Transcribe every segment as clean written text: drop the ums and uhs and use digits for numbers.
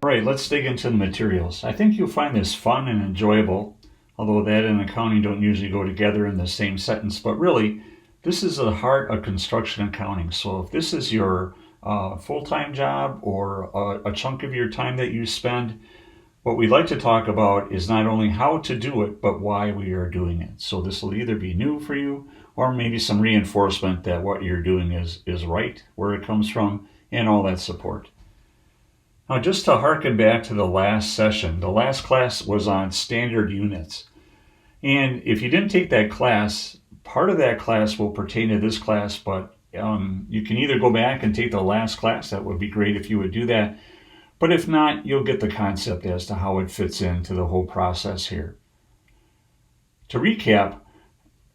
All right, let's dig into the materials. I think you'll find this fun and enjoyable, although that and accounting don't usually go together in the same sentence, but really, this is the heart of construction accounting. So if this is your full-time job or a chunk of your time that you spend, what we'd like to talk about is not only how to do it, but why we are doing it. So this will either be new for you or maybe some reinforcement that what you're doing is right, where it comes from, and all that support. Now, just to harken back to the last session, the last class was on standard units. And if you didn't take that class, part of that class will pertain to this class, but you can either go back and take the last class. That would be great if you would do that. But if not, you'll get the concept as to how it fits into the whole process here. To recap,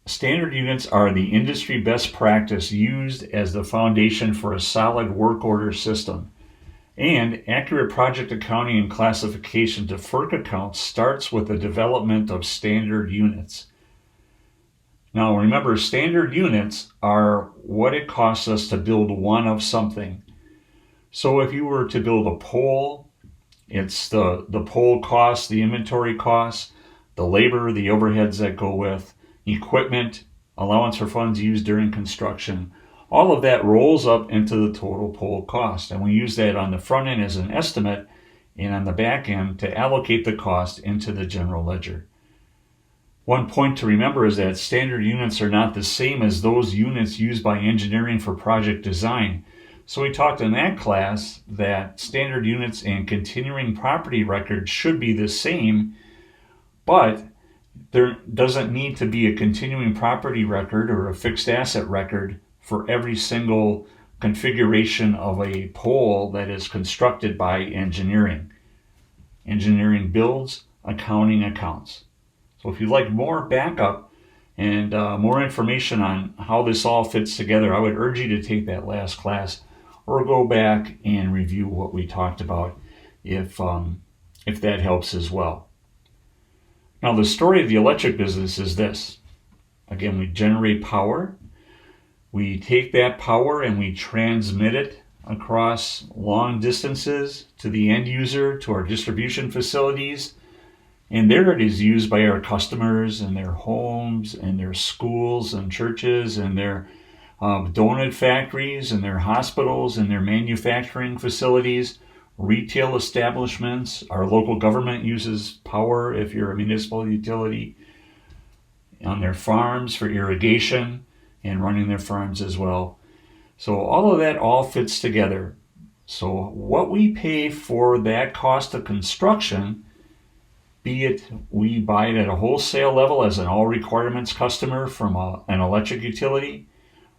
standard units are the industry best practice used as the foundation for a solid work order system. And accurate project accounting and classification to FERC accounts starts with the development of standard units. Now remember, standard units are what it costs us to build one of something. So if you were to build a pole, it's the pole cost, the inventory costs, the labor, the overheads that go with, equipment, allowance for funds used during construction. All of that rolls up into the total pole cost, and we use that on the front end as an estimate and on the back end to allocate the cost into the general ledger. One point to remember is that standard units are not the same as those units used by engineering for project design. So we talked in that class that standard units and continuing property records should be the same, but there doesn't need to be a continuing property record or a fixed asset record for every single configuration of a pole that is constructed by engineering. Engineering builds, accounting accounts. So if you'd like more backup and more information on how this all fits together, I would urge you to take that last class or go back and review what we talked about if that helps as well. Now the story of the electric business is this. Again, we generate power. We take that power and we transmit it across long distances to the end user, to our distribution facilities. And there it is used by our customers in their homes and their schools and churches and their donut factories and their hospitals and their manufacturing facilities, retail establishments. Our local government uses power if you're a municipal utility, on their farms for irrigation and running their farms as well. So all of that all fits together. So what we pay for that cost of construction, be it we buy it at a wholesale level as an all requirements customer from an electric utility,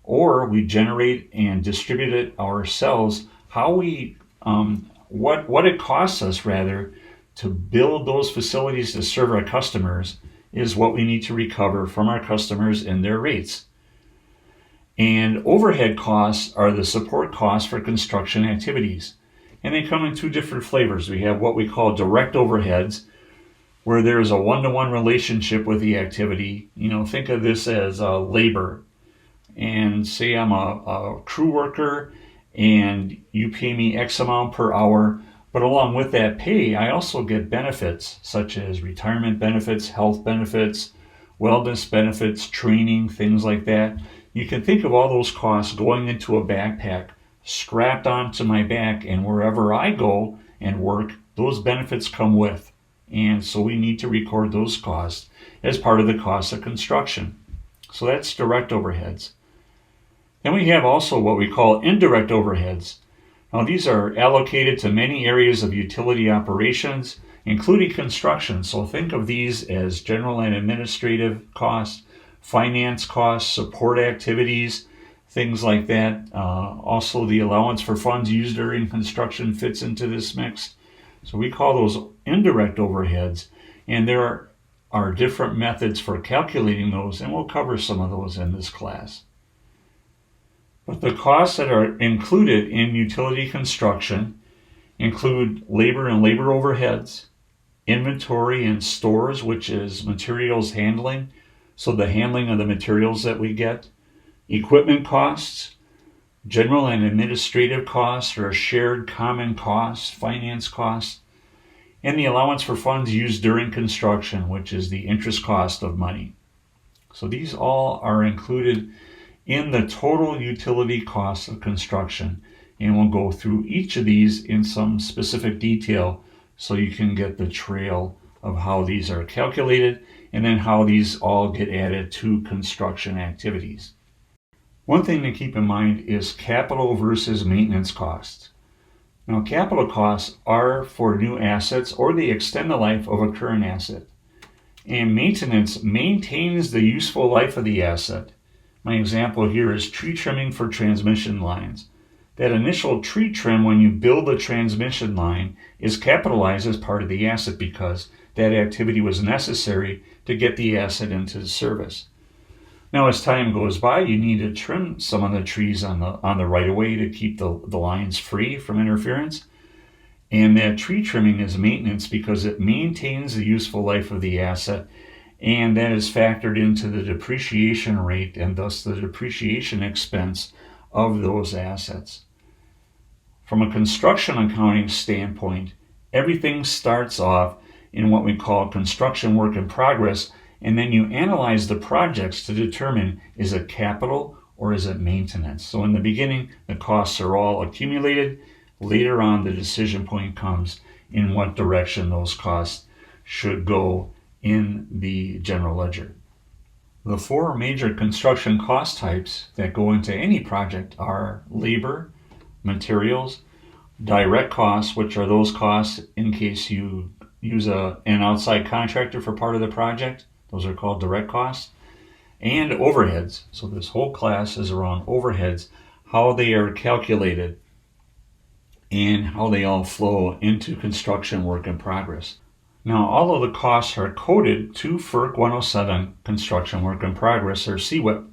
or we generate and distribute it ourselves, what it costs us rather to build those facilities to serve our customers is what we need to recover from our customers in their rates. And overhead costs are the support costs for construction activities. And they come in two different flavors. We have what we call direct overheads, where there is a one-to-one relationship with the activity. Think of this as labor. And say I'm a crew worker and you pay me X amount per hour, but along with that pay, I also get benefits such as retirement benefits, health benefits, wellness benefits, training, things like that. You can think of all those costs going into a backpack, strapped onto my back, and wherever I go and work, those benefits come with. And so we need to record those costs as part of the cost of construction. So that's direct overheads. Then we have also what we call indirect overheads. Now these are allocated to many areas of utility operations, including construction. So think of these as general and administrative costs, finance costs, support activities, things like that. Also the allowance for funds used during construction fits into this mix. So we call those indirect overheads, and there are different methods for calculating those, and we'll cover some of those in this class. But the costs that are included in utility construction include labor and labor overheads, inventory and stores, which is materials handling, so the handling of the materials that we get, equipment costs, general and administrative costs or shared common costs, finance costs, and the allowance for funds used during construction, which is the interest cost of money. So these all are included in the total utility cost of construction, and we'll go through each of these in some specific detail so you can get the trail of how these are calculated and then how these all get added to construction activities. One thing to keep in mind is capital versus maintenance costs. Now, capital costs are for new assets or they extend the life of a current asset. And maintenance maintains the useful life of the asset. My example here is tree trimming for transmission lines. That initial tree trim when you build a transmission line is capitalized as part of the asset because that activity was necessary to get the asset into service. Now, as time goes by, you need to trim some of the trees on the right-of-way to keep the lines free from interference. And that tree trimming is maintenance because it maintains the useful life of the asset, and that is factored into the depreciation rate and thus the depreciation expense of those assets. From a construction accounting standpoint, everything starts off in what we call construction work in progress, and then you analyze the projects to determine is it capital or is it maintenance. So in the beginning, the costs are all accumulated. Later on, the decision point comes in what direction those costs should go in the general ledger. The four major construction cost types that go into any project are labor, materials, direct costs, which are those costs in case you use an outside contractor for part of the project. Those are called direct costs. And overheads. So this whole class is around overheads, how they are calculated, and how they all flow into construction work in progress. Now, all of the costs are coded to FERC 107 construction work in progress, or CWIP,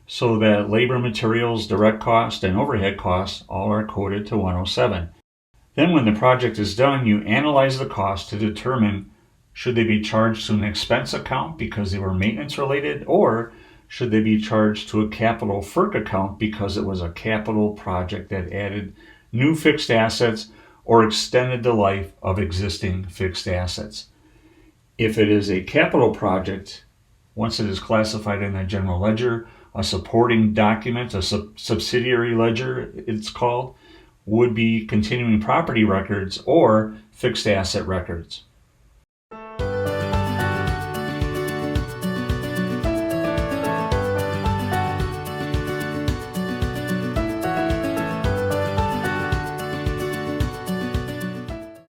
so that labor, materials, direct cost, and overhead costs all are coded to 107. Then when the project is done, you analyze the cost to determine should they be charged to an expense account because they were maintenance related, or should they be charged to a capital FERC account because it was a capital project that added new fixed assets or extended the life of existing fixed assets. If it is a capital project, once it is classified in the general ledger, a supporting document, a subsidiary ledger it's called, would be continuing property records or fixed asset records.